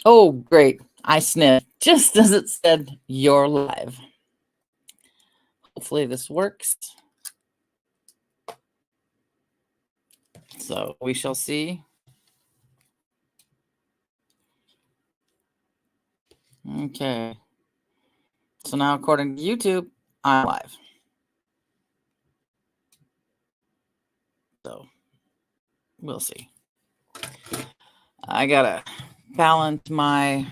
Oh, great. I sniffed just as it said you're live. Hopefully this works. So we shall see. Okay. So now, according to YouTube, I'm live. So we'll see. I gotta balance my.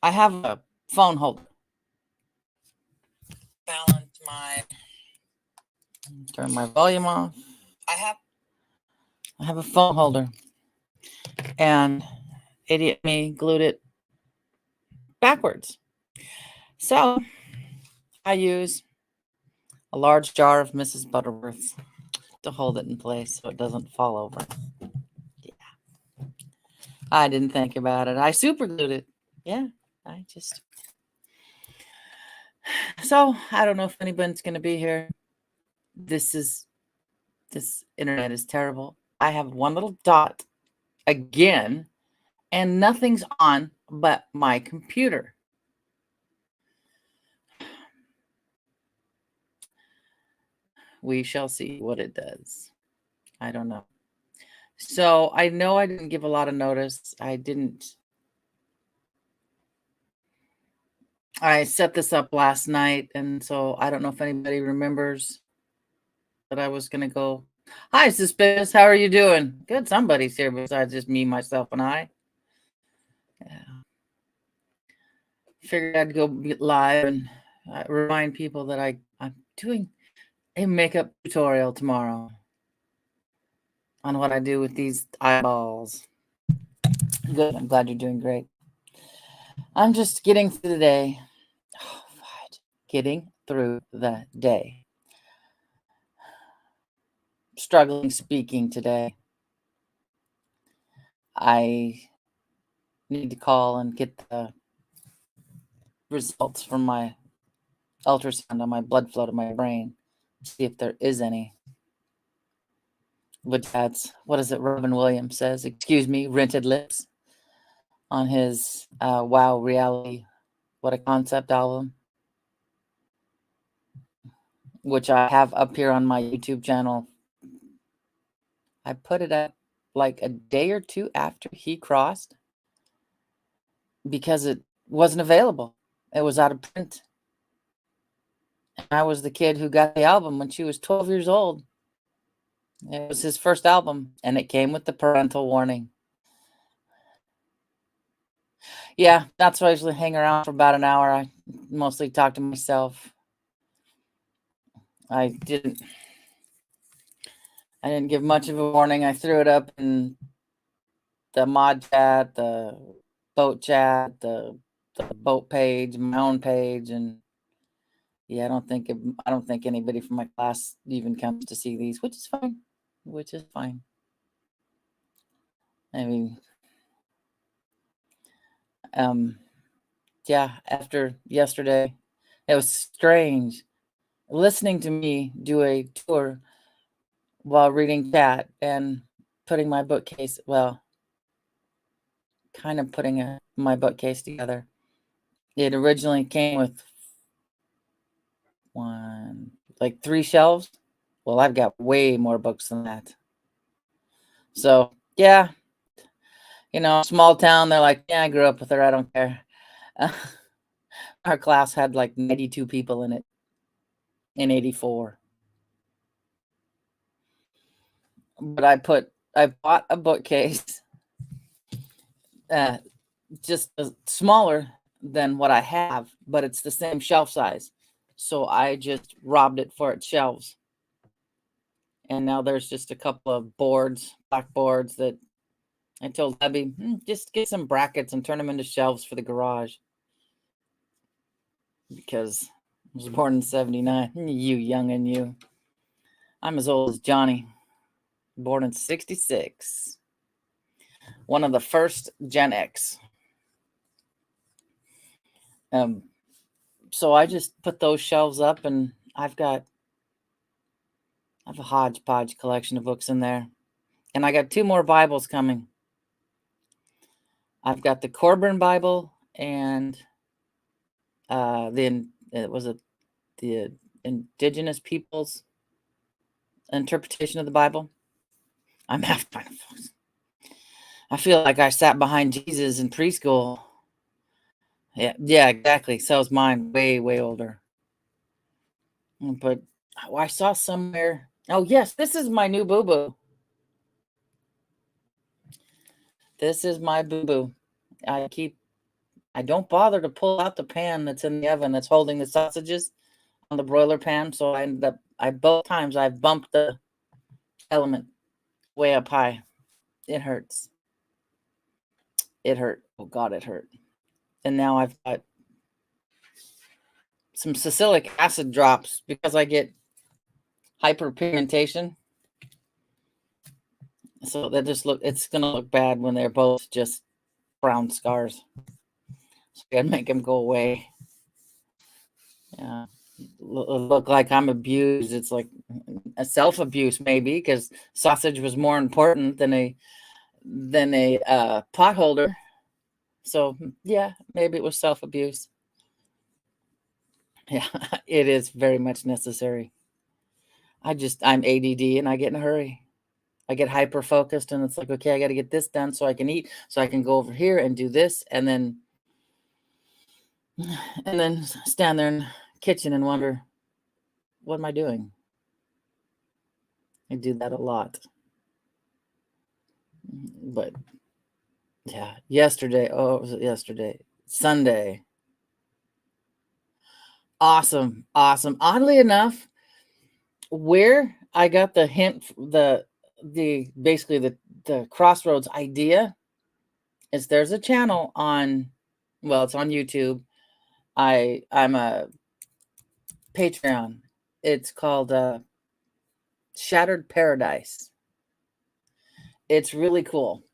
I have a phone holder. Balance my. Turn my volume off. I have a phone holder, and idiot me glued it backwards. So I use a large jar of Mrs. Butterworth's to hold it in place so it doesn't fall over. Yeah. I didn't think about it. I super glued it. Yeah. I just. So I don't know if anybody's going to be here. This internet is terrible. I have one little dot again, and nothing's on but my computer. We shall see what it does. I don't know. So I know I didn't give a lot of notice. I set this up last night, and so I don't know if anybody remembers that I was going to go. Hi, Suspicious. How are you doing? Good. Somebody's here besides just me, myself, and I. Yeah. Figured I'd go live and remind people that I'm doing a makeup tutorial tomorrow on what I do with these eyeballs. Good. I'm glad you're doing great. I'm just getting through the day. Oh, God. Getting through the day. Struggling speaking today. I need to call and get the results from my ultrasound on my blood flow to my brain, see if there is any. But that's, what is it, Robin Williams says? Excuse me, rented lips on his Wow Reality, What a Concept album, which I have up here on my YouTube channel. I put it up like a day or two after he crossed because it wasn't available. It was out of print. And I was the kid who got the album when she was 12 years old. It was his first album, and it came with the parental warning. Yeah, that's why I usually hang around for about an hour. I mostly talk to myself. I didn't give much of a warning. I threw it up in the mod chat, the boat chat, the boat page, my own page, and yeah, I don't think anybody from my class even comes to see these, which is fine. Which is fine. I mean, yeah, after yesterday, it was strange listening to me do a tour while reading chat and putting my bookcase, well, kind of putting my bookcase together. It originally came with like 3 shelves. Well, I've got way more books than that. So, yeah, small town, they're like, yeah, I grew up with her, I don't care. Our class had like 92 people in it in 84. But I bought a bookcase just smaller than what I have, but it's the same shelf size. So I just robbed it for its shelves. And now there's just a couple of black boards that I told Debbie, just get some brackets and turn them into shelves for the garage. Because I was born in 79. You young and you. I'm as old as Johnny. Born in 66. One of the first Gen X. So I just put those shelves up, and I have a hodgepodge collection of books in there. And I got 2 more Bibles coming. I've got the Corbin Bible and the Indigenous Peoples interpretation of the Bible. I'm half kind of. I feel like I sat behind Jesus in preschool. Yeah, exactly. So is mine, way, way older. But I saw somewhere. Oh, yes, this is my new boo-boo. This is my boo-boo. I don't bother to pull out the pan that's in the oven that's holding the sausages on the broiler pan. So I ended up, both times I've bumped the element way up high. It hurts. It hurt. Oh God, it hurt. And now I've got some salicylic acid drops because I get hyperpigmentation. So that it's going to look bad when they're both just brown scars. So I gotta make them go away. Yeah. Look like I'm abused. It's like a self-abuse maybe, because sausage was more important than a pot holder. So yeah, maybe it was self-abuse. Yeah, it is very much necessary. I'm ADD and I get in a hurry. I get hyper focused and it's like, okay, I got to get this done so I can eat, so I can go over here and do this, and then stand there in the kitchen and wonder, what am I doing? I do that a lot. But yeah, yesterday, was it yesterday? Sunday. Awesome. Oddly enough, where I got the hint, basically the Crossroads idea is there's a channel on, it's on YouTube. I'm a Patreon. It's called Shattered Paradise. It's really cool.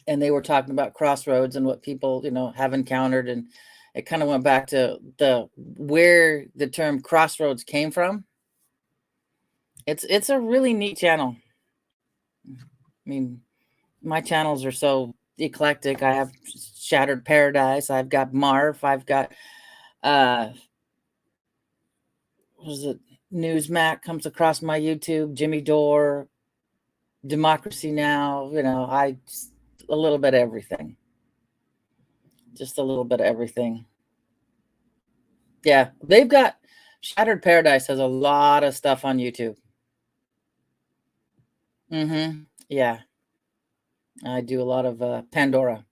And they were talking about Crossroads and what people, have encountered, and it kind of went back to where the term Crossroads came from. It's a really neat channel. I mean, my channels are so eclectic. I have Shattered Paradise. I've got Marv. I've got what is it? Newsmac comes across my YouTube. Jimmy Dore, Democracy Now. A little bit of everything. Just a little bit of everything. Yeah, they've got Shattered Paradise has a lot of stuff on YouTube. Yeah. I do a lot of Pandora.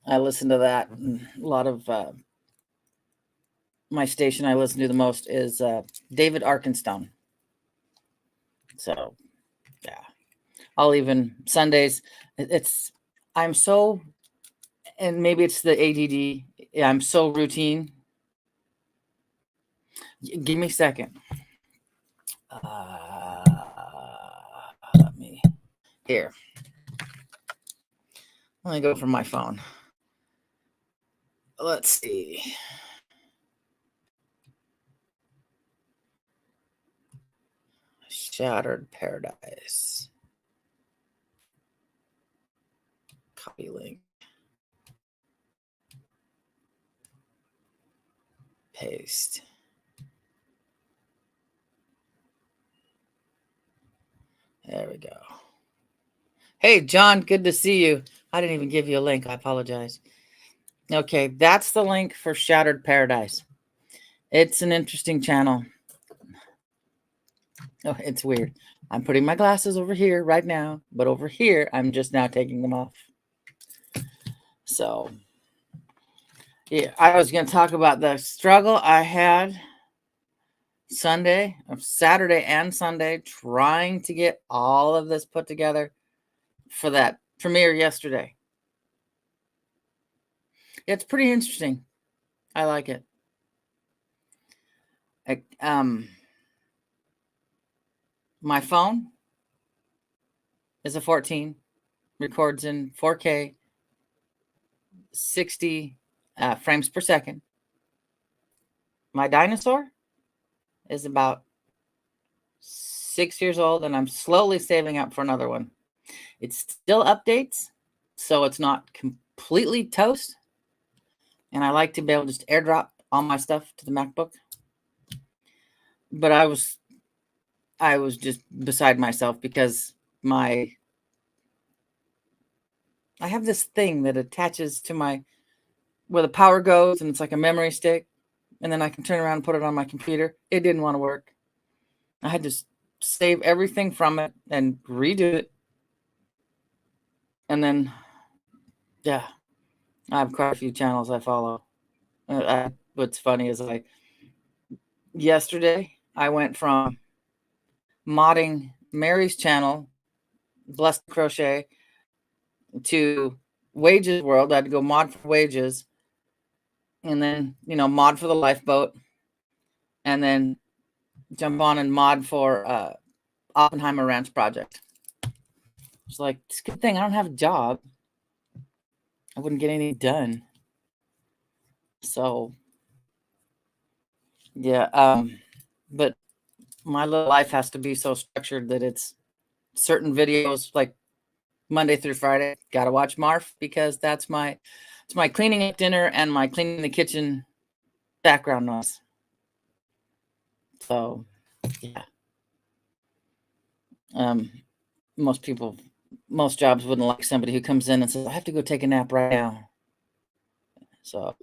I listen to that. A lot of my station I listen to the most is David Arkenstone. So, yeah. I'll even Sundays. I'm so, and maybe it's the ADD. Yeah, I'm so routine. Give me a second. Let me here. Let me go from my phone. Let's see. Shattered Paradise. Copy link. Paste. There we go. Hey, John, good to see you. I didn't even give you a link. I apologize. Okay, that's the link for Shattered Paradise. It's an interesting channel. Oh, it's weird. I'm putting my glasses over here right now, but over here, I'm just now taking them off. So, yeah, I was going to talk about the struggle I had Saturday and Sunday, trying to get all of this put together for that premiere yesterday. It's pretty interesting. I like it. My phone is a 14, records in 4K, 60 frames per second. My dinosaur is about 6 years old, and I'm slowly saving up for another one. It still updates, so it's not completely toast. And I like to be able to just airdrop all my stuff to the MacBook. But I was just beside myself because I have this thing that attaches to where the power goes, and it's like a memory stick, and then I can turn around and put it on my computer. It didn't want to work. I had to save everything from it and redo it. And then, yeah, I have quite a few channels I follow. What's funny is yesterday I went from modding Mary's channel, Blessed Crochet, to Wages World. I had to go mod for Wages, and then mod for the lifeboat, and then jump on and mod for Oppenheimer Ranch Project. It's like, it's a good thing I don't have a job. I wouldn't get anything done. So yeah, but my little life has to be so structured that it's certain videos like Monday through Friday. Got to watch Marf because it's my cleaning up dinner and my cleaning the kitchen background noise. So yeah, most jobs wouldn't like somebody who comes in and says, I have to go take a nap right now. So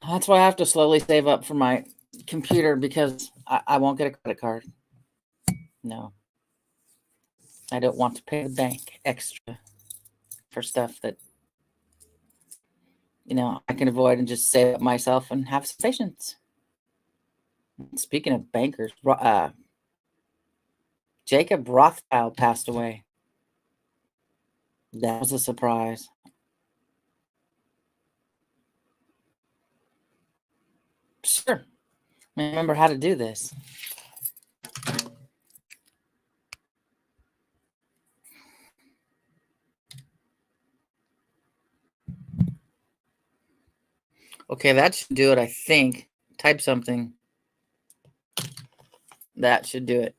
that's why I have to slowly save up for my computer, because I won't get a credit card. No, I don't want to pay the bank extra for stuff that I can avoid and just save up myself and have some patience. Speaking of bankers, Jacob Rothschild passed away. That was a surprise. Sure. I remember how to do this. Okay, that should do it, I think. Type something. That should do it.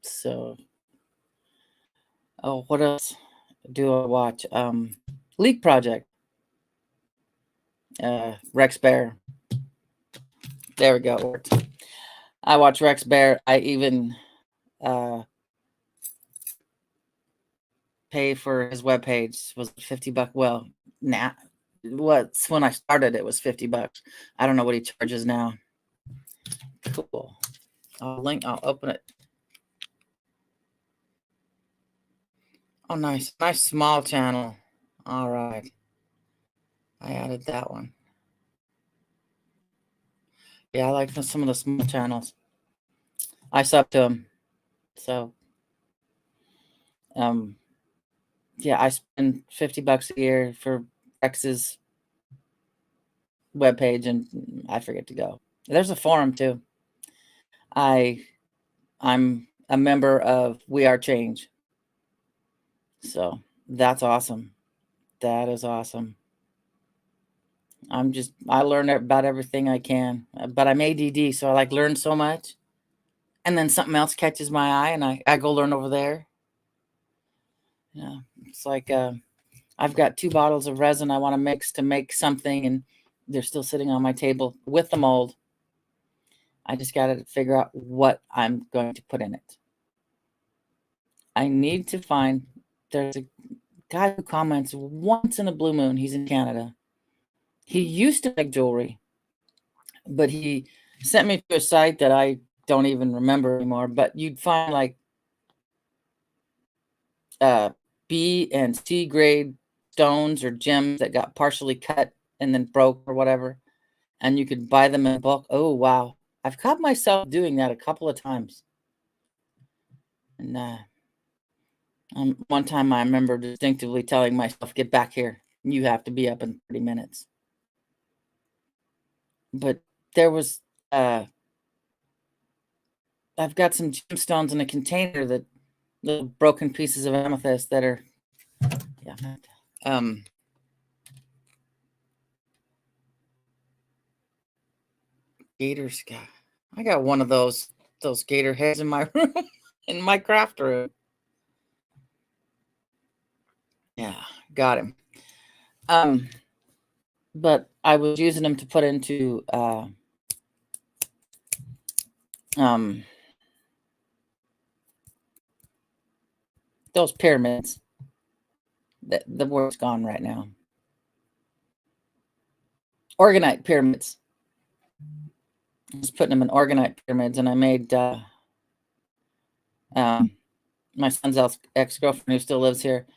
So, what else do I watch? Leak Project. Rex Bear. There we go. It worked. I watch Rex Bear. I even pay for his webpage. Was $50. Well, nah. When I started, it was $50. I don't know what he charges now. Cool. I'll open it. Oh, nice. Nice small channel. All right. I added that one. Yeah, I like some of the small channels. I sub to them. So, yeah, I spend $50 a year for Rex's webpage, and I forget to go. There's a forum too. I'm a member of We Are Change. So that's awesome. That is awesome. I learn about everything I can, but I'm ADD, so I learn so much, and then something else catches my eye, and I go learn over there. Yeah, it's like I've got 2 bottles of resin I want to mix to make something, and they're still sitting on my table with the mold. I just got to figure out what I'm going to put in it. I need to find. There's a guy who comments once in a blue moon. He's in Canada. He used to make jewelry, but he sent me to a site that I don't even remember anymore. But you'd find B and C grade stones or gems that got partially cut and then broke or whatever, and you could buy them in bulk. Oh wow, I've caught myself doing that a couple of times. And one time I remember distinctively telling myself, "Get back here! You have to be up in 30 minutes." But there was I've got some gemstones in a container, that little broken pieces of amethyst that are, yeah. Gator sky. I got one of those gator heads in my room, in my craft room. Yeah, got him. But I was using them to put into those pyramids. The word's gone right now. Orgonite pyramids. Just putting them in orgonite pyramids, and I made my son's ex-girlfriend who still lives here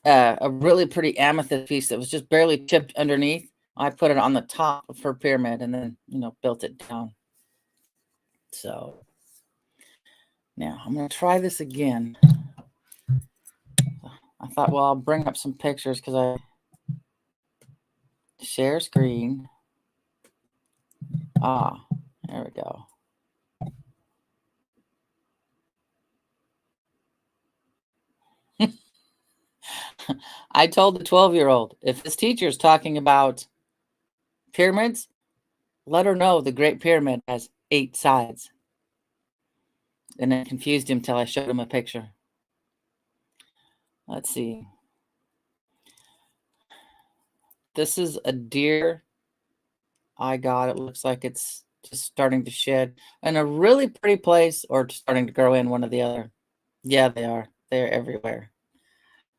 a really pretty amethyst piece that was just barely chipped underneath. I put it on the top of her pyramid and then, built it down. So now I'm going to try this again. I thought, well, I'll bring up some pictures because I share screen. There we go. I told the 12-year-old, if this teacher is talking about pyramids, let her know the Great Pyramid has 8 sides. And it confused him till I showed him a picture. Let's see. This is a deer I got. It looks like it's just starting to shed in a really pretty place or starting to grow in, one or the other. Yeah, they are. They're everywhere.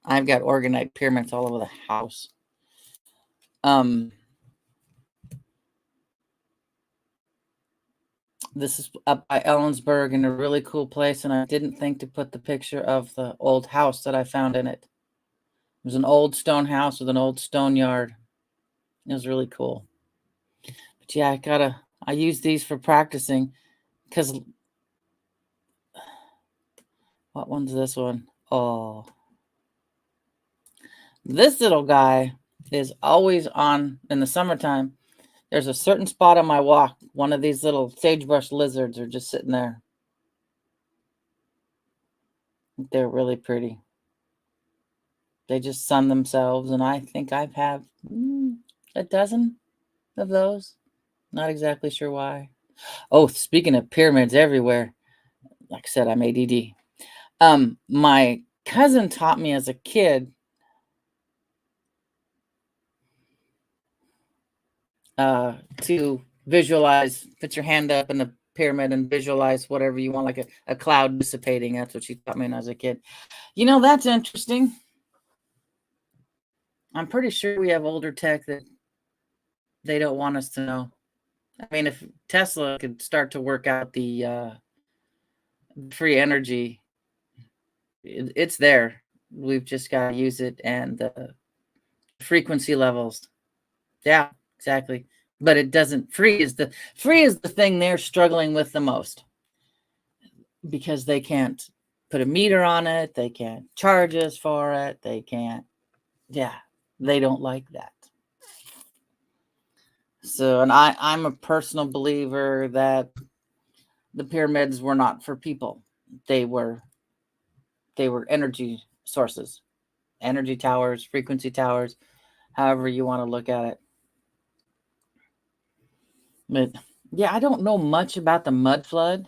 I've got orgonite pyramids all over the house. This is up by Ellensburg in a really cool place, and I didn't think to put the picture of the old house that I found in it. It was an old stone house with an old stone yard. It was really cool. But yeah, I use these for practicing because what one's this one? Oh, this little guy is always on in the summertime. There's a certain spot on my walk. One of these little sagebrush lizards are just sitting there. They're really pretty. They just sun themselves, and I think I've had a dozen of those. Not exactly sure why. Oh, speaking of pyramids everywhere, like I said, I'm ADD. My cousin taught me as a kid to visualize, put your hand up in the pyramid and visualize whatever you want, like a cloud dissipating. That's what she taught me when I was a kid. That's interesting. I'm pretty sure we have older tech that they don't want us to know. I mean, if Tesla could start to work out the free energy, it's there. We've just got to use it, and the frequency levels. Yeah, exactly. But it doesn't. Free is the thing they're struggling with the most, because they can't put a meter on it. They can't charge us for it. They can't. Yeah, they don't like that. So, and I'm a personal believer that the pyramids were not for people. They were energy sources, energy towers, frequency towers, however you want to look at it. But yeah, I don't know much about the mud flood.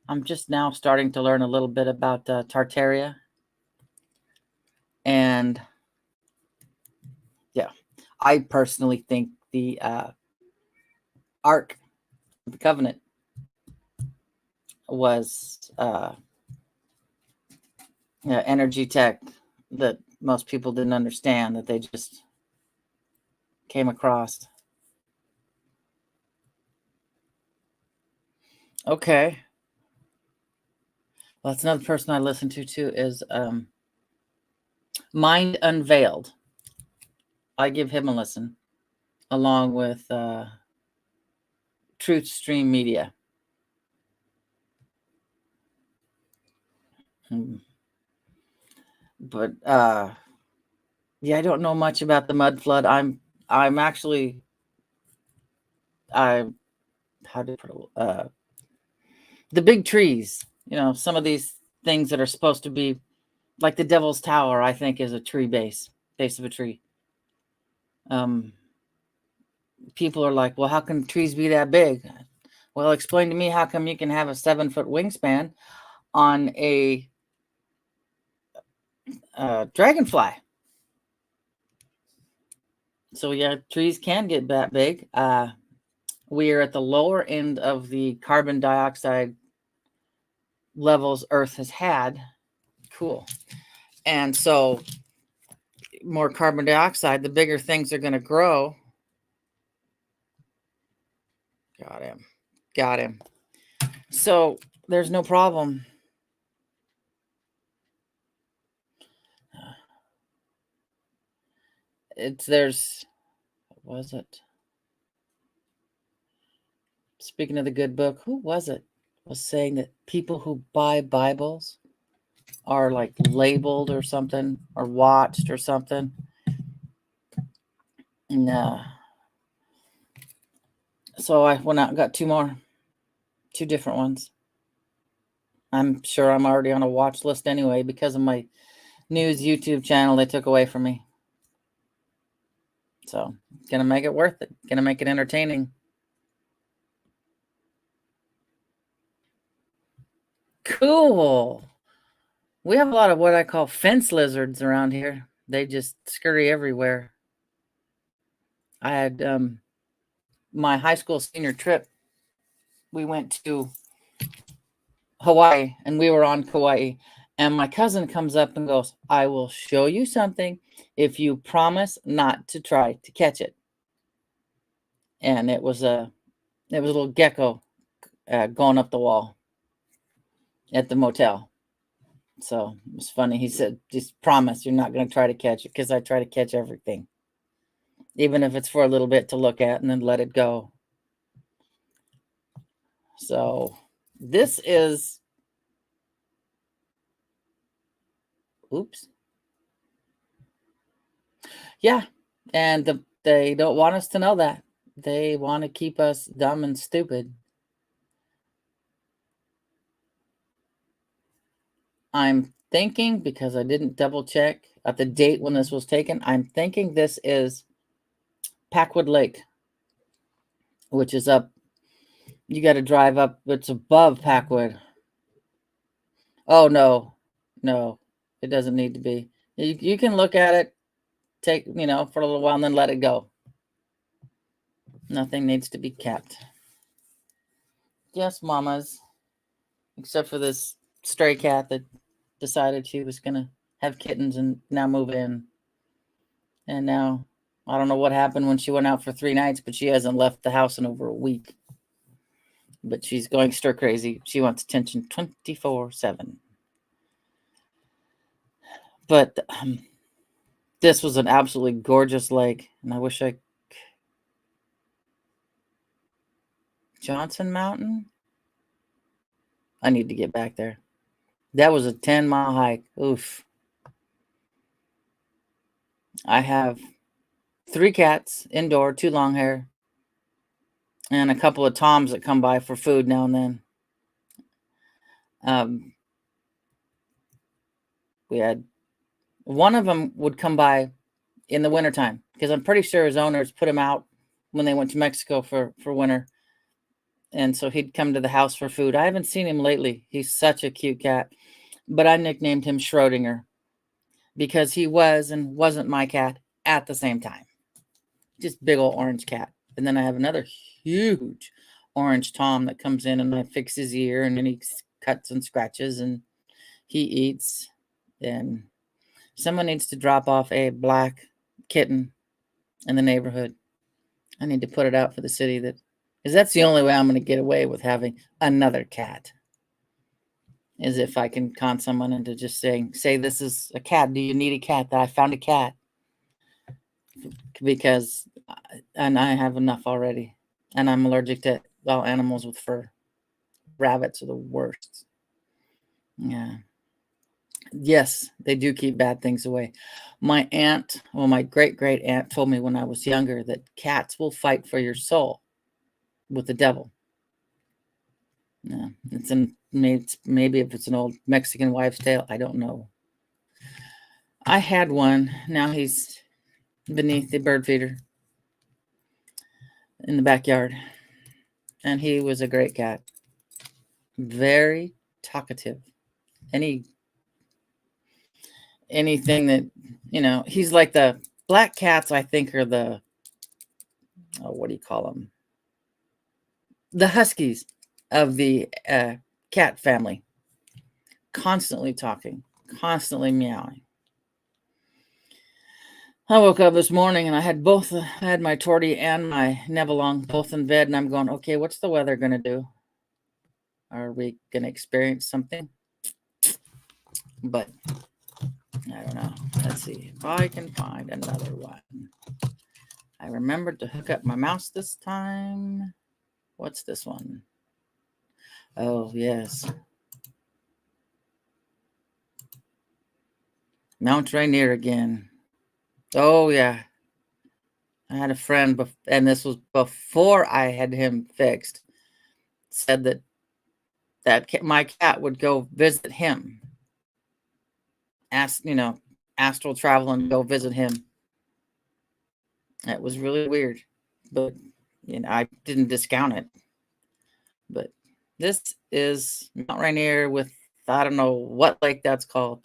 I'm just now starting to learn a little bit about Tartaria. And yeah, I personally think the Ark of the Covenant was energy tech that most people didn't understand, that they just came across. Okay. Well, that's another person I listen to too, is Mind Unveiled. I give him a listen, along with Truth Stream Media. But yeah, I don't know much about the mud flood. I'm actually how to put it, the big trees. Some of these things that are supposed to be like the Devil's Tower, I think, is a tree base of a tree. People are like, well, how can trees be that big? Well, explain to me how come you can have a 7-foot wingspan on a dragonfly? So yeah, trees can get that big. We are at the lower end of the carbon dioxide levels Earth has had. Cool. And so more carbon dioxide, the bigger things are going to grow. Got him. Got him. So there's no problem. What was it? Speaking of the good book, who was it? Was saying that people who buy Bibles are like labeled or something, or watched or something. No. So I went out and got two different ones. I'm sure I'm already on a watch list anyway because of my news YouTube channel they took away from me. So gonna make it worth it. Gonna make it entertaining. Cool. We have a lot of what I call fence lizards around here. They just scurry everywhere. I had my high school senior trip. We went to Hawaii and we were on Kauai. And my cousin comes up and goes, I will show you something if you promise not to try to catch it. And it was a little gecko going up the wall at the motel. So it was funny. He said, just promise you're not going to try to catch it, because I try to catch everything, even if it's for a little bit to look at and then let it go. So this is, oops. Yeah. And they don't want us to know that. They want to keep us dumb and stupid. I'm thinking, because I didn't double check at the date when this was taken, I'm thinking this is Packwood Lake, which is up. You got to drive up. It's above Packwood. Oh, no, it doesn't need to be. You can look at it, take, for a little while and then let it go. Nothing needs to be kept. Yes, mamas, except for this stray cat that decided she was going to have kittens and now move in. And now I don't know what happened when she went out for 3 nights, but she hasn't left the house in over a week. But she's going stir crazy. She wants attention 24/7. But this was an absolutely gorgeous lake, and I wish Johnson Mountain? I need to get back there. That was a 10-mile hike. Oof. I have 3 cats indoor, 2 long hair, and a couple of toms that come by for food now and then. We had one of them would come by in the wintertime, because I'm pretty sure his owners put him out when they went to Mexico for winter. And so he'd come to the house for food. I haven't seen him lately. He's such a cute cat. But I nicknamed him Schrodinger because he was and wasn't my cat at the same time. Just big old orange cat. And then I have another huge orange Tom that comes in and I fix his ear, and then he cuts and scratches and he eats. And someone needs to drop off a black kitten in the neighborhood. I need to put it out for the city, because that's the only way I'm going to get away with having another cat, is if I can con someone into just say this is a cat. Do you need a cat? That I found a cat. And I have enough already. And I'm allergic to all animals with fur. Rabbits are the worst. Yeah. Yes, they do keep bad things away. My great-great aunt told me when I was younger that cats will fight for your soul with the devil. Yeah, maybe if it's an old Mexican wives' tale, I don't know. I had one. Now he's beneath the bird feeder in the backyard. And he was a great cat. Very talkative. Anything that, he's like the black cats, I think, are the, what do you call them? The huskies of the cat family. Constantly talking, constantly meowing. I woke up this morning and I had my Tortie and my Nevalong both in bed, and I'm going, okay, what's the weather going to do? Are we going to experience something? But I don't know. Let's see if I can find another one. I remembered to hook up my mouse this time. What's this one? Oh, yes. Mount Rainier again. Oh, yeah. I had a friend, and this was before I had him fixed, said that my cat would go visit him. Astral travel and go visit him. It was really weird, but I didn't discount it. But this is Mount Rainier with, I don't know what lake that's called.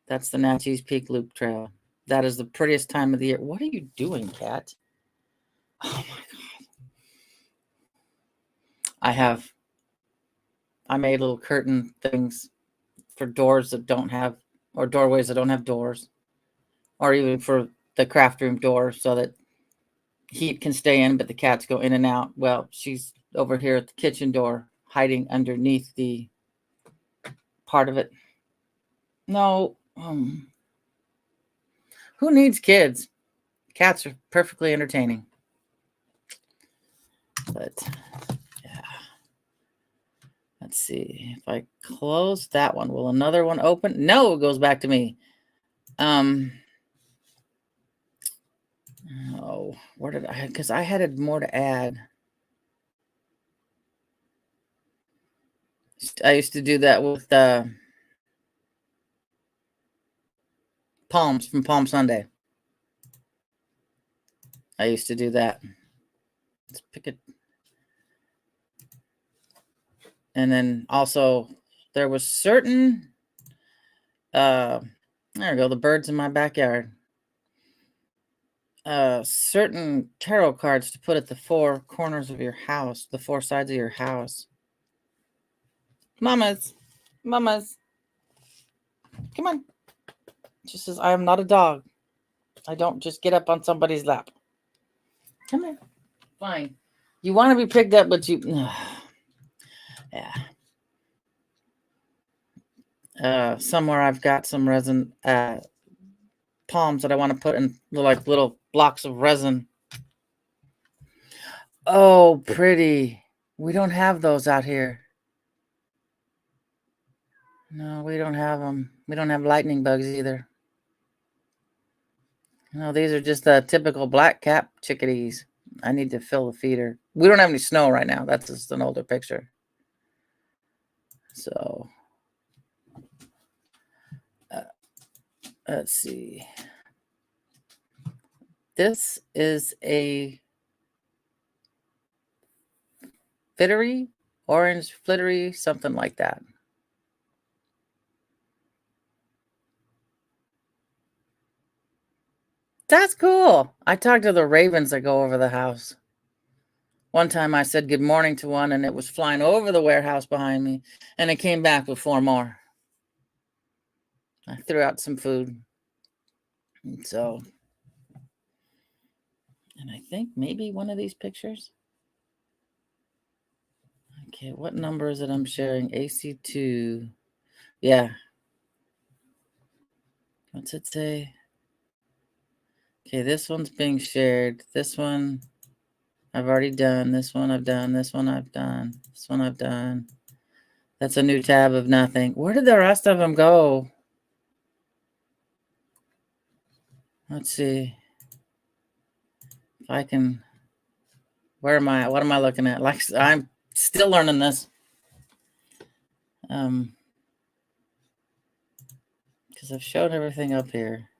That's the Natchez Peak Loop Trail. That is the prettiest time of the year. What are you doing, cat? Oh my God. I made little curtain things for doors that don't have, or doorways that don't have doors, or even for the craft room door so that heat can stay in, but the cats go in and out. Well, she's over here at the kitchen door, hiding underneath the part of it. No. Who needs kids? Cats are perfectly entertaining. But, yeah. Let's see. If I close that one, will another one open? No, it goes back to me. Oh, where did I? Because I had more to add. I used to do that with Palms from Palm Sunday. I used to do that. Let's pick it. And then also there was certain, there we go, the birds in my backyard. Certain tarot cards to put at the four corners of your house, the four sides of your house. Mamas. Come on. She says, I am not a dog. I don't just get up on somebody's lap. Come here. Fine. You want to be picked up, but you... yeah. Somewhere I've got some resin palms that I want to put in little blocks of resin. Oh, pretty. We don't have those out here. No, we don't have them. We don't have lightning bugs either. No, these are just the typical black cap chickadees. I need to fill the feeder. We don't have any snow right now. That's just an older picture. So, let's see. This is a flittery, orange flittery, something like that. That's cool. I talked to the ravens that go over the house. One time I said good morning to one, and it was flying over the warehouse behind me, and it came back with 4 more. I threw out some food. And I think maybe one of these pictures. Okay, what number is it I'm sharing? AC2. Yeah. What's it say? Okay, this one's being shared. This one I've already done. This one I've done. This one I've done. This one I've done. That's a new tab of nothing. Where did the rest of them go? Let's see. If I can... Where am I? What am I looking at? Like, I'm still learning this. Because I've showed everything up here.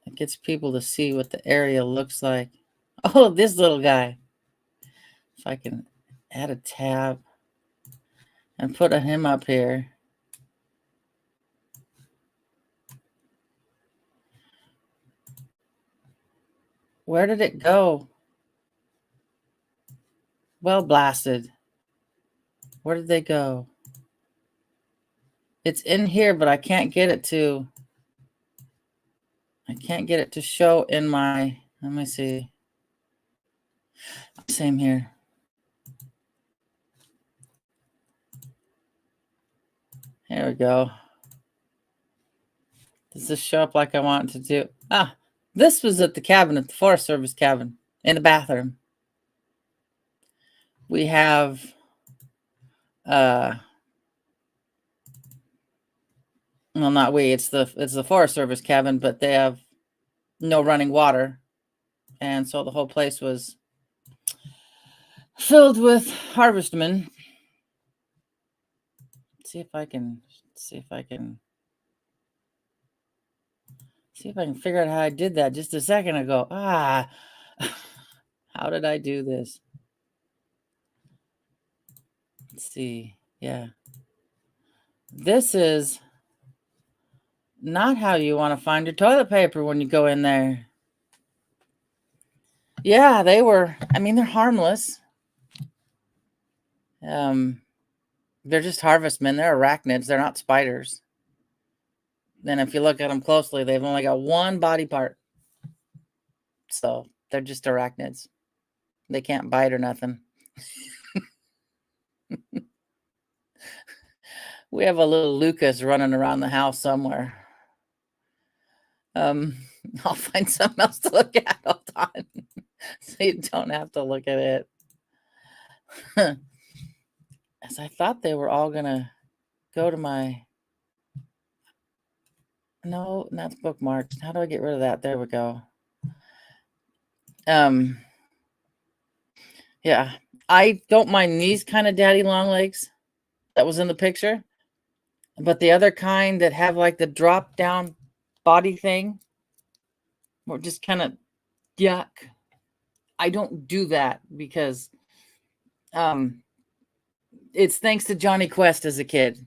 It gets people to see what the area looks like. Oh, this little guy. If I can add a tab and put him up here. Where did it go? Well, blasted. Where did they go? It's in here, but I can't get it to. I can't get it to show in my. Let me see. Same here. Here we go. Does this show up like I want it to do? Ah, this was at the cabin, at the Forest Service cabin, in the bathroom. We have well, not we, it's the Forest Service cabin, but they have no running water. And so the whole place was filled with harvestmen. See if I can figure out how I did that just a second ago. How did I do this? Let's see. Yeah. This is not how you want to find your toilet paper when you go in there. Yeah, they're harmless. They're just harvestmen. They're arachnids. They're not spiders. Then if you look at them closely, they've only got one body part. So they're just arachnids. They can't bite or nothing. We have a little Lucas running around the house somewhere. I'll find something else to look at. Hold on. So you don't have to look at it. As I thought they were all gonna go to my. No, that's bookmarked. How do I get rid of that? There we go. Yeah, I don't mind these kind of daddy long legs that was in the picture, but the other kind that have like the drop down body thing, or just kind of yuck. I don't do that because it's thanks to Johnny Quest as a kid.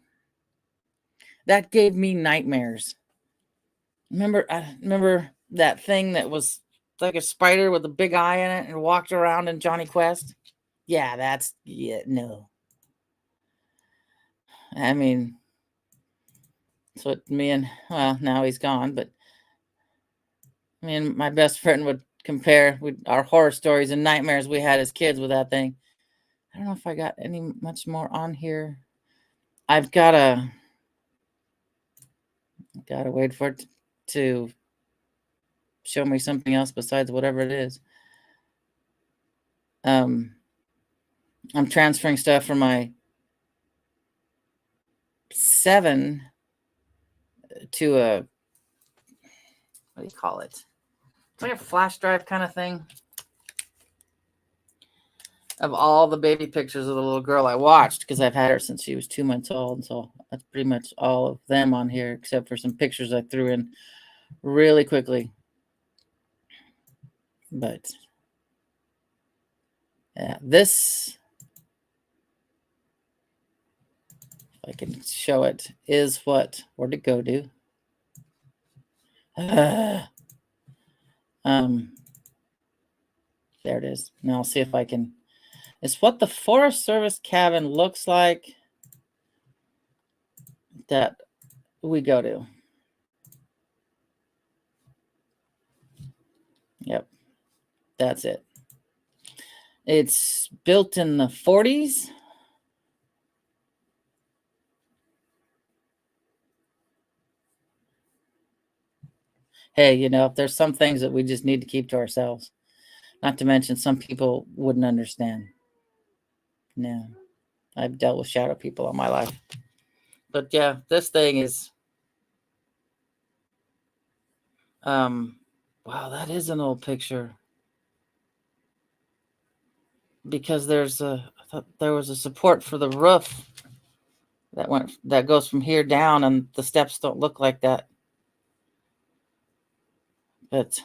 That gave me nightmares. I remember that thing that was like a spider with a big eye in it and walked around in Johnny Quest. Yeah, no. I mean, that's what now he's gone, but me and my best friend would compare our horror stories and nightmares we had as kids with that thing. I don't know if I got much more on here. I've got to wait for it to show me something else besides whatever it is. I'm transferring stuff from my 7 to a, what do you call it? It's like a flash drive kind of thing of all the baby pictures of the little girl I watched, because I've had her since she was 2 months old. And so that's pretty much all of them on here, except for some pictures I threw in really quickly. But yeah, this, if I can show it, is what, where'd it go, dude? There it is. Now I'll see if I can. It's what the Forest Service cabin looks like that we go to. Yep, that's it. It's built in the 40s. Hey, there's some things that we just need to keep to ourselves. Not to mention some people wouldn't understand. No, I've dealt with shadow people all my life. But yeah, this thing is, wow, that is an old picture. Because there was a support for the roof that goes from here down, and the steps don't look like that. But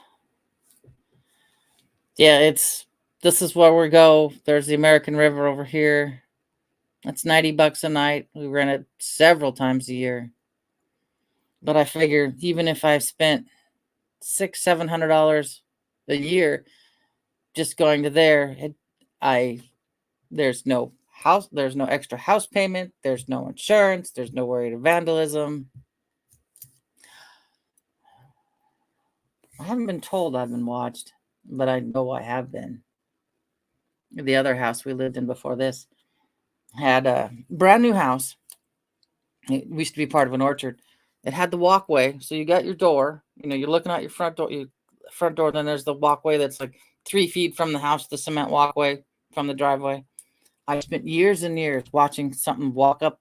yeah, it's this is where we go. There's the American River over here. That's $90 a night. We rent it several times a year. But I figure even if I spent $600-700 a year just going to there, there's no house, there's no extra house payment, there's no insurance, there's no worry of vandalism. I haven't been told I've been watched, but I know I have been. The other house we lived in before this had a brand new house. It used to be part of an orchard. It had the walkway, so you got your door. You're looking out your front door. Then there's the walkway that's like 3 feet from the house, the cement walkway from the driveway. I spent years and years watching something walk up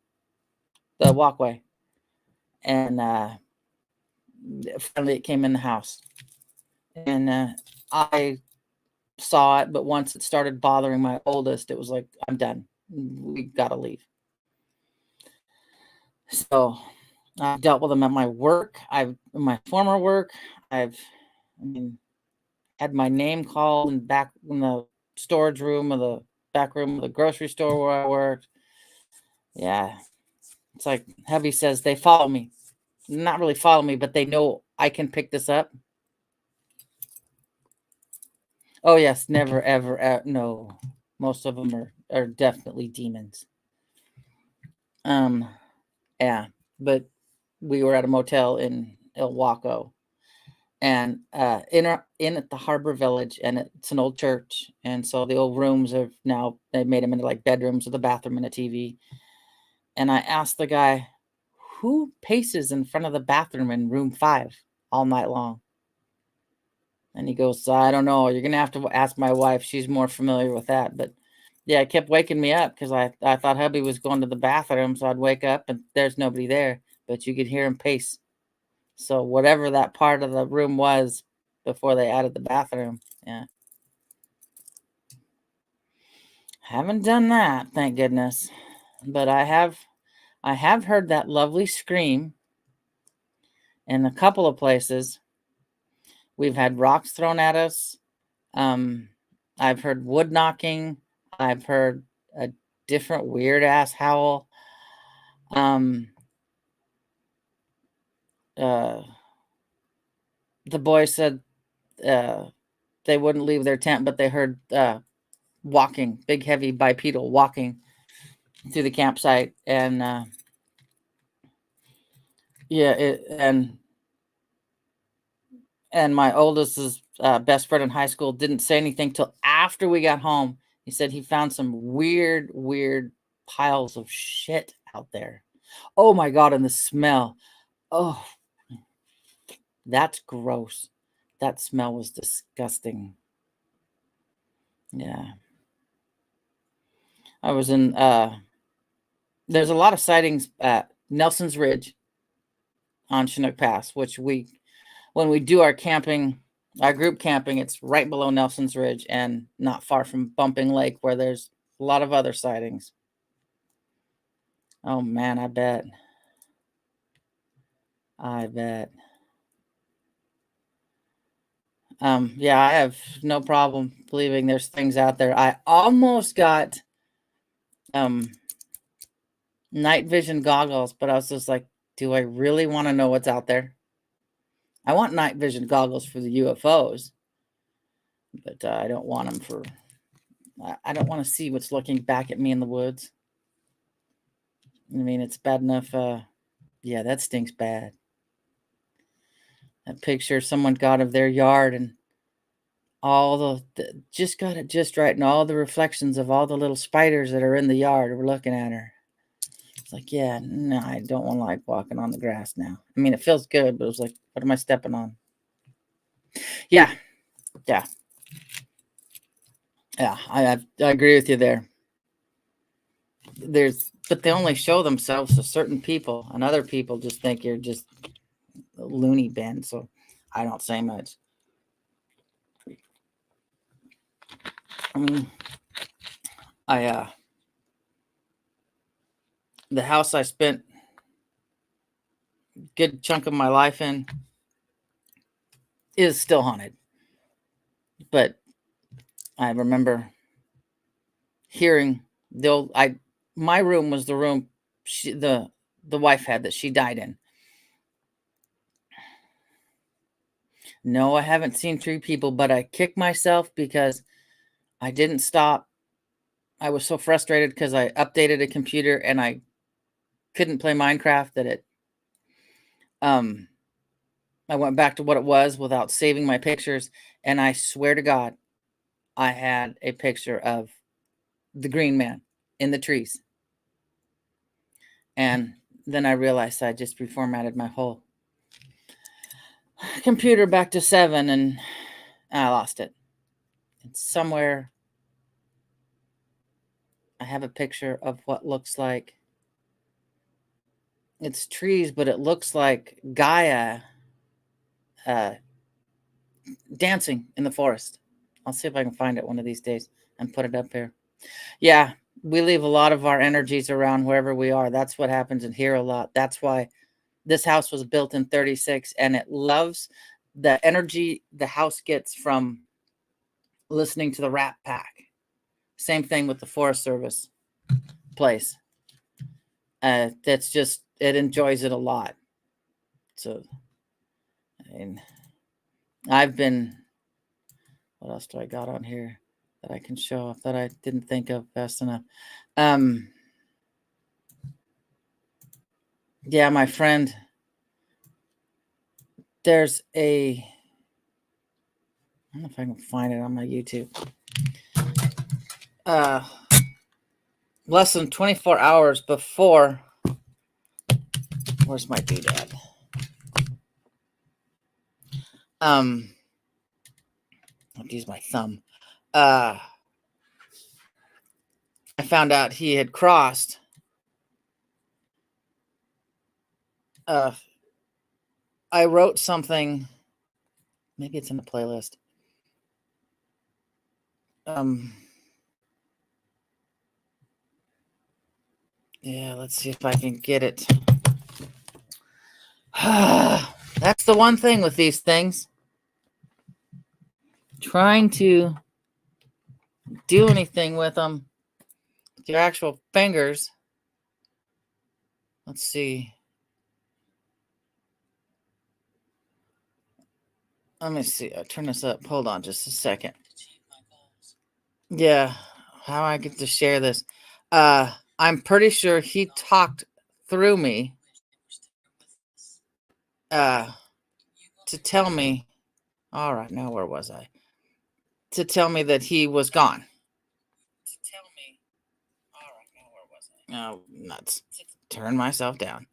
the walkway, and finally it came in the house, and I saw it. But once it started bothering my oldest, it was like, I'm done. We gotta leave. So I've dealt with them at my work. My former work. Had my name called back in the storage room or the back room of the grocery store where I worked. Yeah. It's like Hubby says, they follow me. Not really follow me, but they know I can pick this up. Oh, yes. Never, ever. No. Most of them are definitely demons. Yeah. But we were at a motel in Ilwaco. And in at the Harbor Village, and it's an old church, and so the old rooms are now, they made them into like bedrooms with a bathroom and a TV. And I asked the guy, who paces in front of the bathroom in room 5 all night long? And he goes, I don't know. You're gonna have to ask my wife. She's more familiar with that. But yeah, it kept waking me up because I thought Hubby was going to the bathroom, so I'd wake up and there's nobody there, but you could hear him pace. So whatever that part of the room was before they added the bathroom. Yeah. Haven't done that, thank goodness. But I have heard that lovely scream in a couple of places. We've had rocks thrown at us. I've heard wood knocking. I've heard a different weird ass howl. The boys said they wouldn't leave their tent, but they heard walking, big, heavy bipedal walking through the campsite. And and my oldest's best friend in high school didn't say anything till after we got home. He said he found some weird piles of shit out there. Oh my God, and the smell. Oh, that's gross. That smell was disgusting. Yeah. I was in there's a lot of sightings at Nelson's Ridge on Chinook Pass, which when we do our camping, our group camping, it's right below Nelson's Ridge and not far from Bumping Lake, where there's a lot of other sightings. Oh man, I bet. Yeah, I have no problem believing there's things out there. I almost got night vision goggles, but I was just like, do I really want to know what's out there? I want night vision goggles for the UFOs, but I don't want them I don't want to see what's looking back at me in the woods. I mean, it's bad enough. Yeah, that stinks bad. That picture someone got of their yard and all just got it just right, and all the reflections of all the little spiders that are in the yard were looking at her. It's like, yeah, no, I don't want to like walking on the grass now. I mean, it feels good, but it was like, what am I stepping on? Yeah. I agree with you there. But they only show themselves to certain people, and other people just think you're just a loony bin. So I don't say much. I mean, the house I spent a good chunk of my life in is still haunted, but I remember hearing my room was the room the wife had that she died in. No, I haven't seen tree people, but I kicked myself because I didn't stop. I was so frustrated because I updated a computer and I couldn't play Minecraft that it I went back to what it was without saving my pictures, and I swear to God, I had a picture of the green man in the trees. And then I realized I just reformatted my whole computer back to 7 and I lost it. It's somewhere. I have a picture of what looks like it's trees, but it looks like Gaia dancing in the forest. I'll see if I can find it one of these days and put it up here. Yeah, we leave a lot of our energies around wherever we are. That's what happens in here a lot. That's why this house was built in 36 and it loves the energy the house gets from listening to the Rat Pack. Same thing with the Forest Service place. That's just, it enjoys it a lot. So, I mean, I've been, what else do I got on here that I can show off that I didn't think of fast enough? Yeah, my friend, there's I don't know if I can find it on my YouTube. Less than 24 hours before, where's my doodad? I'll use my thumb. I found out he had crossed. I wrote something. Maybe it's in the playlist. Yeah, let's see if I can get it. That's the one thing with these things. Trying to do anything with them, with your actual fingers. Let's see. Let me see. I'll turn this up. Hold on just a second. Yeah, how I get to share this. I'm pretty sure he talked through me to tell me. All right, now where was I? To tell me that he was gone. Oh, nuts. Turn myself down.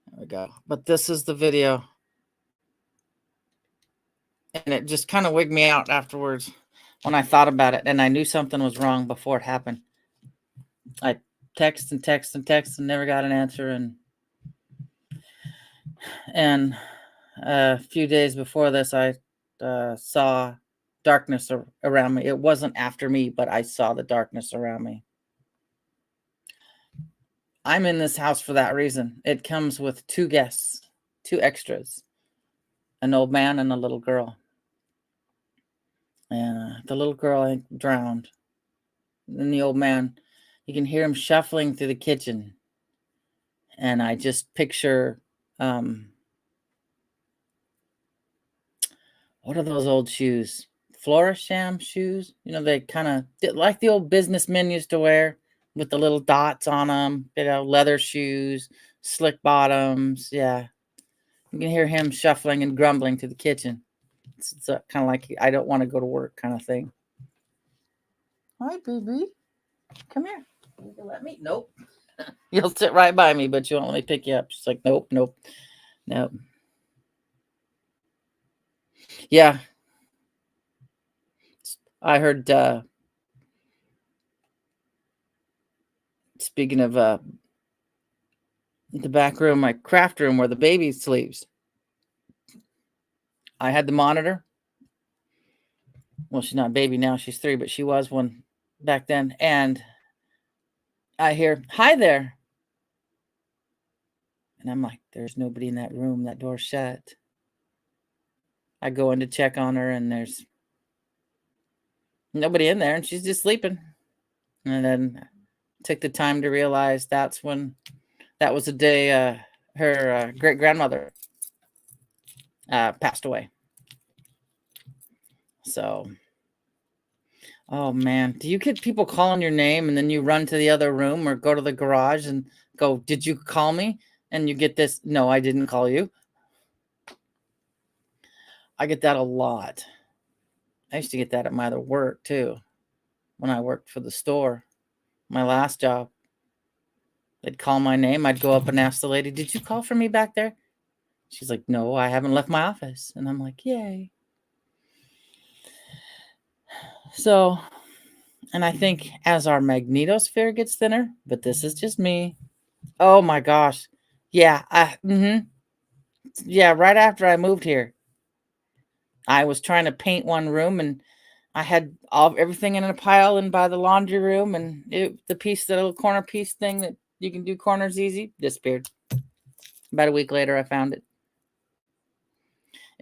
There we go. But this is the video. And it just kind of wigged me out afterwards when I thought about it. And I knew something was wrong before it happened. I text and never got an answer. And a few days before this, I saw darkness around me. It wasn't after me, but I saw the darkness around me. I'm in this house for that reason. It comes with 2 guests, 2 extras, an old man and a little girl. And the little girl drowned. And the old man, you can hear him shuffling through the kitchen. And I just picture, what are those old shoes? Florisham shoes? You know, they kind of like the old businessmen used to wear with the little dots on them, you know, leather shoes, slick bottoms. Yeah. You can hear him shuffling and grumbling to the kitchen. It's kind of like, I don't want to go to work kind of thing. Hi, baby. Come here. You can let me. Nope. You'll sit right by me, but you won't let me pick you up. She's like, nope. Yeah. I heard, speaking of the back room, my craft room where the baby sleeps, I had the monitor. Well, she's not a baby now. She's 3, but she was one back then. And I hear, hi there. And I'm like, there's nobody in that room. That door's shut. I go in to check on her, and there's Nobody in there, and she's just sleeping. And then took the time to realize that was the day her great grandmother passed away. So, oh man, do you get people calling your name and then you run to the other room or go to the garage and go, "Did you call me?" And you get this, "No, I didn't call you." I get that a lot. I used to get that at my other work too. When I worked for the store, my last job, they'd call my name. I'd go up and ask the lady, "Did you call for me back there?" She's like, "No, I haven't left my office." And I'm like, "Yay." So, and I think as our magnetosphere gets thinner, but this is just me. Oh my gosh. Yeah. Yeah. Right after I moved here, I was trying to paint one room and I had everything in a pile and by the laundry room, and the little corner piece thing that you can do corners easy, disappeared. About a week later, I found it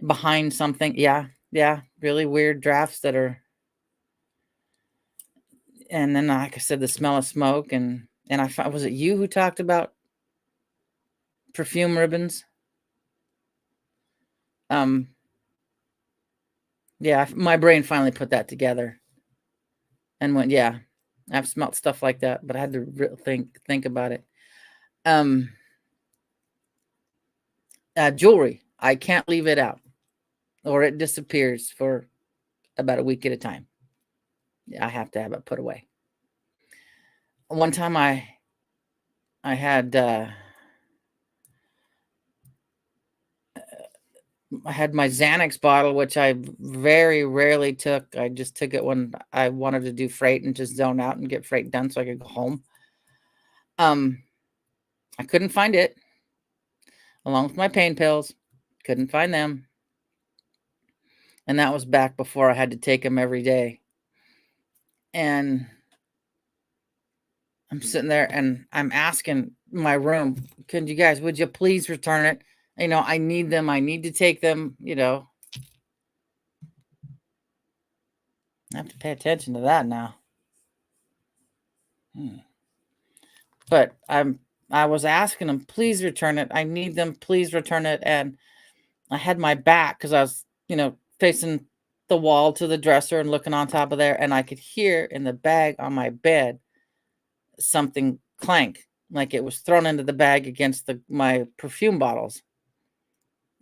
behind something. Yeah, really weird drafts that are. And then, like I said, the smell of smoke, and I found, was it you who talked about perfume ribbons? Yeah, my brain finally put that together, and went, yeah, I've smelt stuff like that, but I had to think about it. Jewelry, I can't leave it out, or it disappears for about a week at a time. I have to have it put away. One time, I had my Xanax bottle, which I very rarely took. I just took it when I wanted to do freight and just zone out and get freight done so I could go home. I couldn't find it, along with my pain pills. Couldn't find them. And that was back before I had to take them every day. And I'm sitting there and I'm asking my room, would you please return it? I need them. I need to take them, I have to pay attention to that now. But I was asking them, please return it. I need them. Please return it. And I had my back because I was, facing the wall to the dresser and looking on top of there. And I could hear in the bag on my bed something clank, like it was thrown into the bag against my perfume bottles.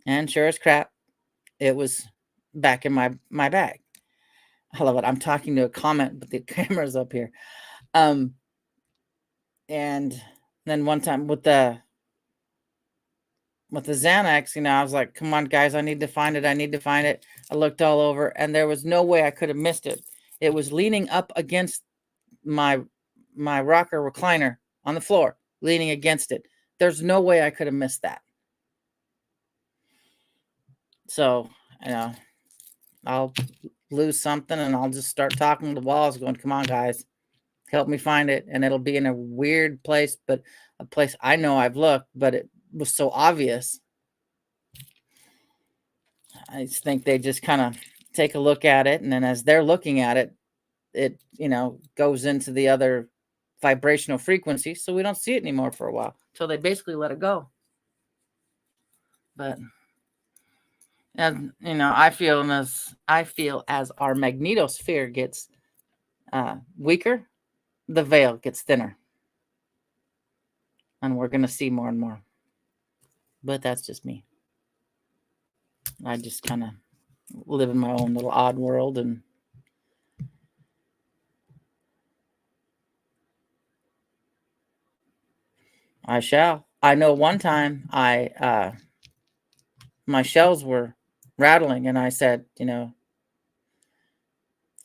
And sure as crap, it was back in my bag. I love it. I'm talking to a comment, but the camera's up here. And then one time with the Xanax, I was like, come on, guys, I need to find it. I need to find it. I looked all over and there was no way I could have missed it. It was leaning up against my rocker recliner on the floor, leaning against it. There's no way I could have missed that. So, I'll lose something and I'll just start talking to the walls going, come on, guys, help me find it. And it'll be in a weird place, but a place I know I've looked, but it was so obvious. I just think they just kind of take a look at it. And then as they're looking at it, it, goes into the other vibrational frequency. So we don't see it anymore for a while until they basically let it go. But, and, I feel as our magnetosphere gets weaker, the veil gets thinner. And we're going to see more and more. But that's just me. I just kind of live in my own little odd world, and I shall. I know one time my shells were rattling and I said,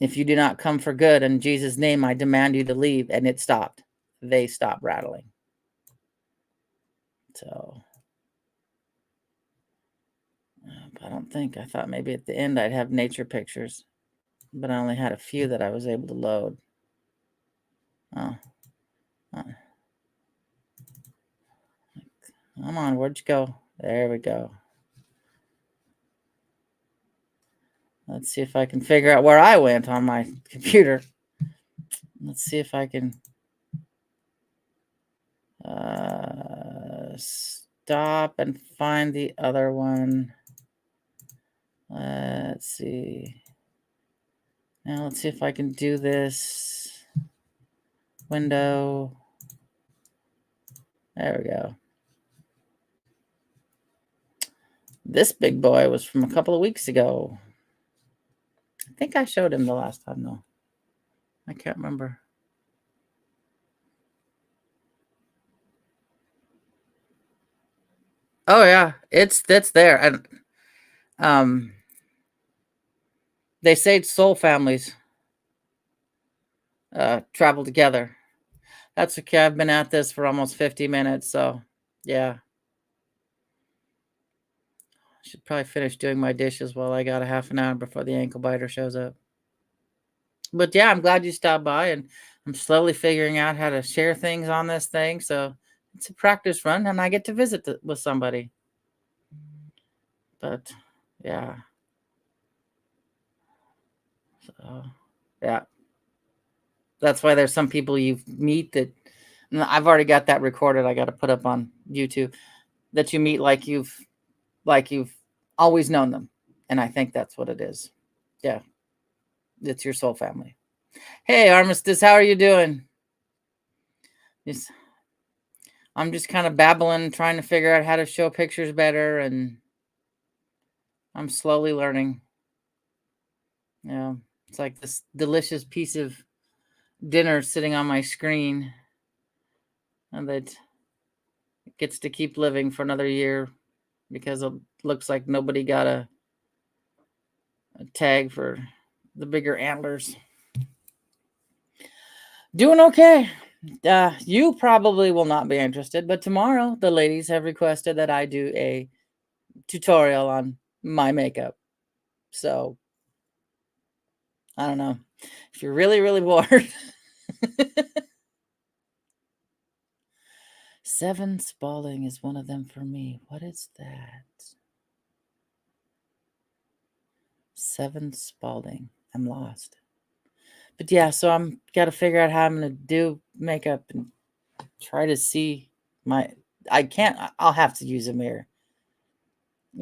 if you do not come for good in Jesus' name, I demand you to leave. And it stopped. They stopped rattling. So I don't think, I thought maybe at the end I'd have nature pictures, but I only had a few that I was able to load. Come on, where'd you go? There we go. Let's see if I can figure out where I went on my computer. Let's see if I can stop and find the other one. Let's see. Now let's see if I can do this. Window. There we go. This big boy was from a couple of weeks ago. I think I showed him the last time, though. I can't remember. Oh yeah, that's there, and they say soul families travel together. That's okay. I've been at this for almost 50 minutes, so yeah. I should probably finish doing my dishes while I got a half an hour before the ankle biter shows up. But yeah, I'm glad you stopped by, and I'm slowly figuring out how to share things on this thing. So it's a practice run, and I get to visit with somebody. But yeah. So yeah. That's why there's some people you meet that I've already got that recorded. I got to put up on YouTube that you meet like you've always known them. And I think that's what it is. Yeah. It's your soul family. Hey, Armistice, how are you doing? I'm just kind of babbling, trying to figure out how to show pictures better, and I'm slowly learning. Yeah. It's like this delicious piece of dinner sitting on my screen, and that gets to keep living for another year because it looks like nobody got a tag for the bigger antlers. Doing okay. You probably will not be interested, but tomorrow the ladies have requested that I do a tutorial on my makeup. So I don't know if you're really, really bored. 7 Spalding is one of them for me. What is that? 7 Spalding. I'm lost. But yeah, so I'm got to figure out how I'm going to do makeup and try to see I'll have to use a mirror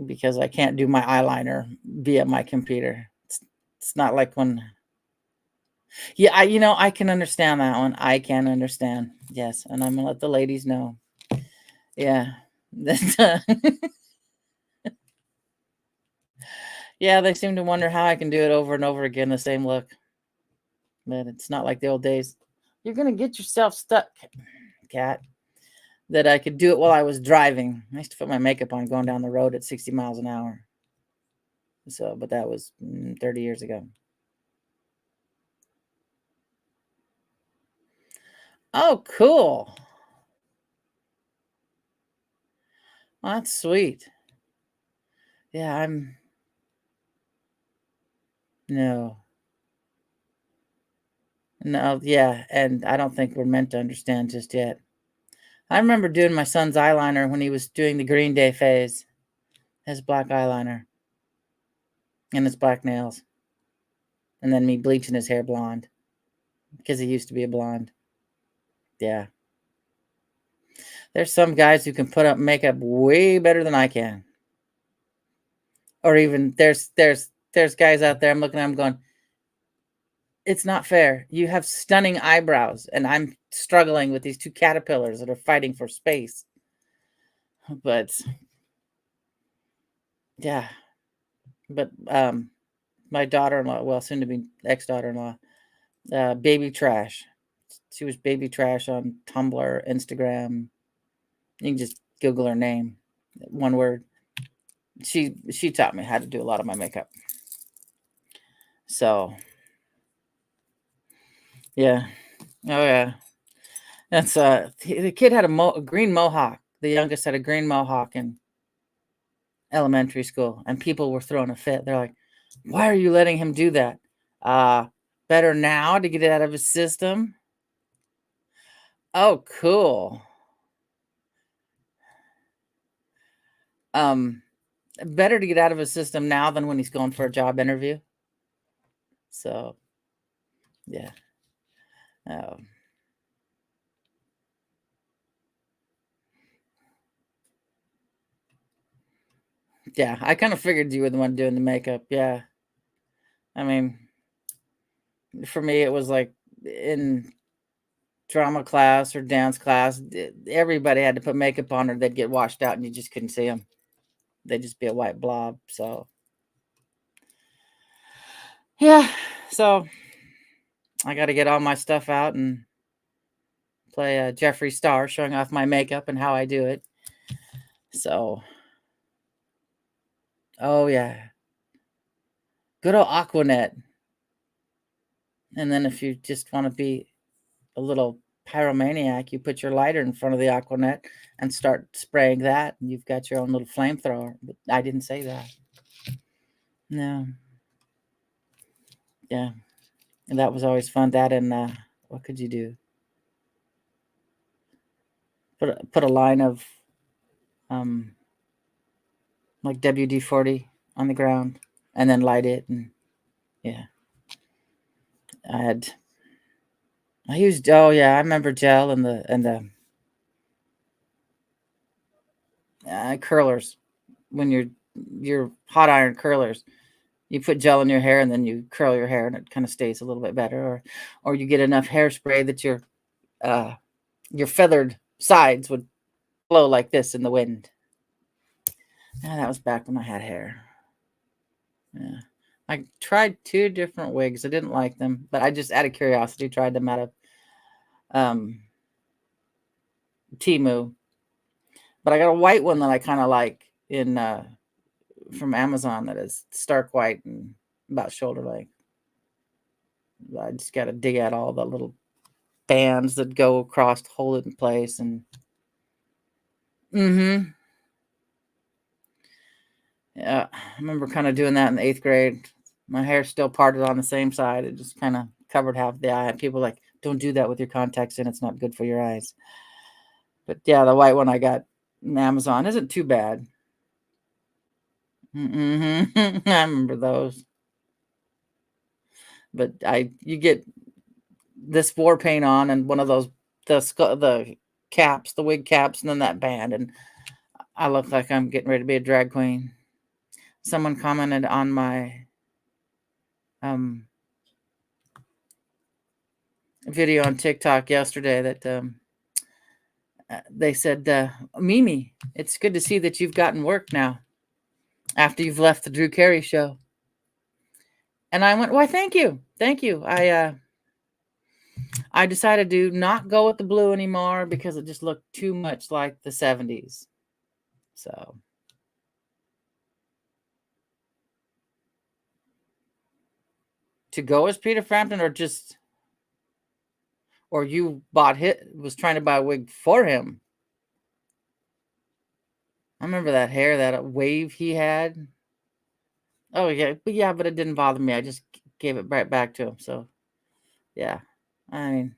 because I can't do my eyeliner via my computer. It's not like when, yeah, I can understand that one. I can understand. Yes. And I'm going to let the ladies know. Yeah. Yeah, they seem to wonder how I can do it over and over again, the same look. But it's not like the old days. You're going to get yourself stuck, cat. That I could do it while I was driving. I used to put my makeup on going down the road at 60 miles an hour. So, but that was 30 years ago. Oh, cool. Well, that's sweet. Yeah, no, yeah, and I don't think we're meant to understand just yet. I remember doing my son's eyeliner when he was doing the Green Day phase, his black eyeliner, and his black nails, and then me bleaching his hair blonde because he used to be a blonde. Yeah. There's some guys who can put up makeup way better than I can. Or even there's guys out there I'm looking at them going, it's not fair. You have stunning eyebrows, and I'm struggling with these 2 caterpillars that are fighting for space. But yeah. But my daughter-in-law, well, soon to be ex-daughter-in-law, Baby Trash. She was Baby Trash on Tumblr, Instagram. You can just Google her name, one word. She taught me how to do a lot of my makeup. So, yeah. Oh, yeah. That's the kid had a green mohawk. The youngest had a green mohawk in elementary school, and people were throwing a fit. They're like, "Why are you letting him do that? Better now to get it out of his system." Oh, cool. Better to get out of his system now than when he's going for a job interview. So, yeah. Yeah, I kind of figured you were the one doing the makeup. Yeah. I mean, for me, it was like in drama class or dance class, everybody had to put makeup on or they'd get washed out and you just couldn't see them. They'd just be a white blob. So, yeah. So, I got to get all my stuff out and play Jeffree Star, showing off my makeup and how I do it. So, oh, yeah. Good old Aquanet. And then if you just want to be a little pyromaniac, you put your lighter in front of the Aquanet and start spraying that, and you've got your own little flamethrower. But I didn't say that. No. Yeah. And that was always fun. That and what could you do? Put a line of like WD-40 on the ground and then light it, and yeah. I used, oh yeah, I remember gel and the curlers. When your hot iron curlers, you put gel in your hair and then you curl your hair and it kind of stays a little bit better. Or you get enough hairspray that your feathered sides would blow like this in the wind. Yeah, that was back when I had hair. Yeah. I tried 2 different wigs. I didn't like them, but I just out of curiosity tried them out of Temu. But I got a white one that I kind of like in from Amazon that is stark white and about shoulder length. I just got to dig out all the little bands that go across to hold it in place. And yeah, I remember kind of doing that in the 8th grade. My hair still parted on the same side. It just kind of covered half the eye. And people were like, don't do that with your contacts in. It's not good for your eyes. But yeah, the white one I got in Amazon isn't too bad. I remember those. But you get this war paint on and one of those the caps, the wig caps, and then that band, and I look like I'm getting ready to be a drag queen. Someone commented on my video on TikTok yesterday that they said, Mimi, it's good to see that you've gotten work now after you've left the Drew Carey show. And I went, why, thank you. Thank you. I decided to not go with the blue anymore because it just looked too much like the 70s. So to go as Peter Frampton, or you was trying to buy a wig for him? I remember that hair, that wave he had. Oh yeah, but it didn't bother me. I just gave it right back to him. So yeah, I mean,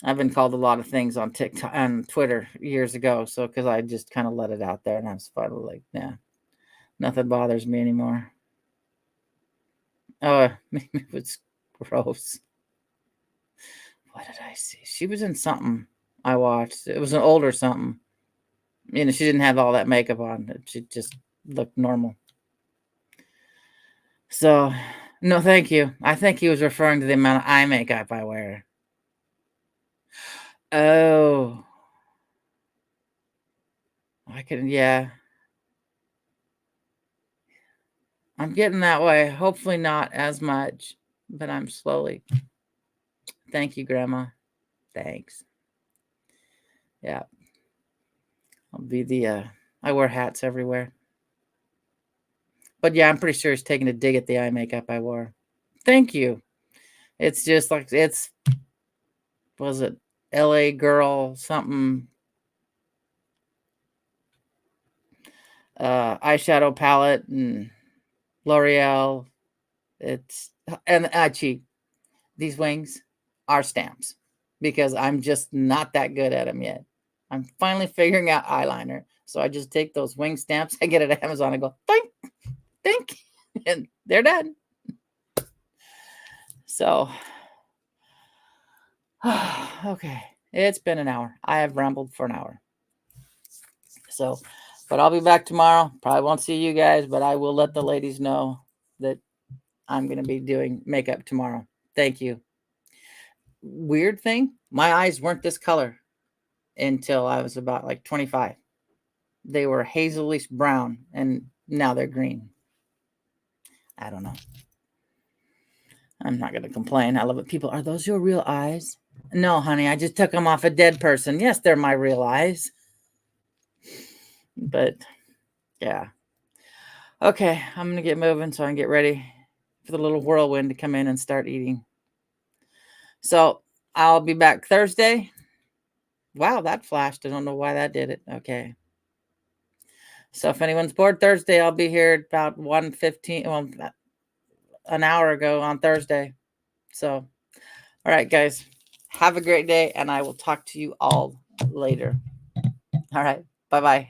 I've been called a lot of things on TikTok and Twitter years ago. So because I just kind of let it out there, and I was finally like, yeah, nothing bothers me anymore. Oh, it was gross. What did I see? She was in something I watched. It was an older something. She didn't have all that makeup on. She just looked normal. So, no, thank you. I think he was referring to the amount of eye makeup I wear. Oh. Yeah. I'm getting that way. Hopefully not as much, but I'm slowly. Thank you, Grandma. Thanks. Yeah. I'll be I wear hats everywhere. But yeah, I'm pretty sure he's taking a dig at the eye makeup I wore. Thank you. It's just like, was it LA Girl something? Eyeshadow palette and L'Oreal. And Achi. These wings are stamps because I'm just not that good at them yet. I'm finally figuring out eyeliner. So I just take those wing stamps I get at Amazon and go, think, and they're done. So, okay. It's been an hour. I have rambled for an hour. So, but I'll be back tomorrow. Probably won't see you guys, but I will let the ladies know that I'm going to be doing makeup tomorrow. Thank you. Weird thing, my eyes weren't this color until I was about like 25. They were hazelish brown, and now they're green. I don't know. I'm not going to complain. I love it. People, are those your real eyes? No, honey, I just took them off a dead person. Yes, they're my real eyes. But, yeah. Okay, I'm going to get moving so I can get ready for the little whirlwind to come in and start eating. So, I'll be back Thursday. Wow, that flashed. I don't know why that did it. Okay. So, if anyone's bored Thursday, I'll be here about 1:15. Well, an hour ago on Thursday. So, all right, guys, have a great day, and I will talk to you all later. All right, bye-bye.